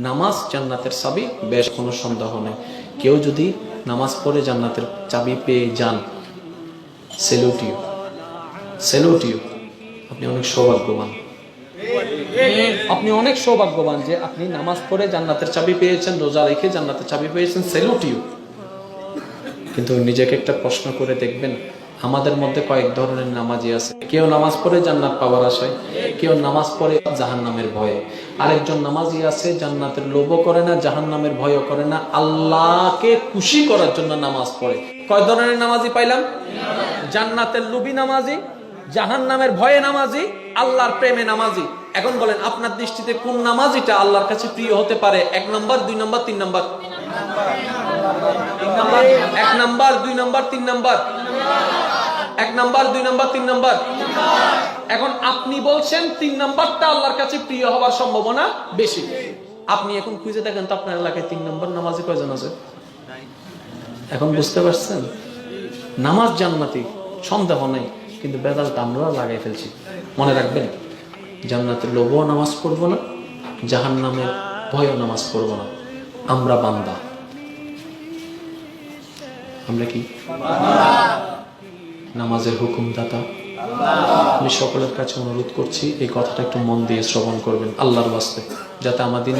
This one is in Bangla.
নামাজ জান্নাতের চাবি, বেশ কোনো সন্দেহ নেই। কেউ যদি নামাজ পড়ে জান্নাতের চাবি পেয়ে যান, সেলুট ইউ, সেলুট ইউ। আপনি অনেক সৌভাগ্যবান, আপনি অনেক সৌভাগ্যবান যে আপনি নামাজ পড়ে জান্নাতের চাবি পেয়েছেন, রোজা রেখে জান্নাতের চাবি পেয়েছেন, সেলুট ইউ। কিন্তু নিজেকে একটা প্রশ্ন করে দেখবেন, আমাদের মধ্যে কয়েক ধরনের নামাজি আছে। কেউ নামাজ পড়ে জান্নাত পাওয়ার আশায়, কেউ নামাজ পড়ে জাহান্নামের ভয়ে। আরেকজন নামাজি আছে জান্নাতের লোভও করে না, জাহান্নামের ভয়ও করে না, আল্লাহকে খুশি করার জন্য নামাজ পড়ে। কয় ধরনের নামাজি পাইলাম? জান্নাতের লোভী নামাজি, জাহান্নামের ভয়ে নামাজি, আল্লাহর প্রেমে নামাজি। এখন বলেন আপনার দৃষ্টিতে কোন নামাজিটা আল্লাহর কাছে প্রিয় হতে পারে? 1 number, 2 number, 3 number? 1 number, 2 number, 3 number? 1 number, 2 number, 3 number? এখন আপনি বলছেন 3 নাম্বারটা আল্লাহর কাছে প্রিয় হওয়ার সম্ভাবনা বেশি। আপনি এখন খুঁজে দেখেন তো আপনার এলাকায় 3 নাম্বার নামাজি কয়জন আছে? এখন বুঝতে পারছেন? নামাজ জান্নাতি, সন্দেহ নেই, কিন্তু বেদালটা আমরা লাগাই ফেলছি। মনে রাখবেন, জান্নাতের লোভও নামাজ পড়বো না, জাহান্নামের ভয়ও নামাজ পড়বো না। আমরা বান্দা। আমরা কি? নামাজের হুকুমদাতা। আমি সকলের কাছে অনুরোধ করছি এই কথাটা একটু মন দিয়ে শ্রবণ করবেন আল্লাহর ওয়াস্তে, যাতে আমাদের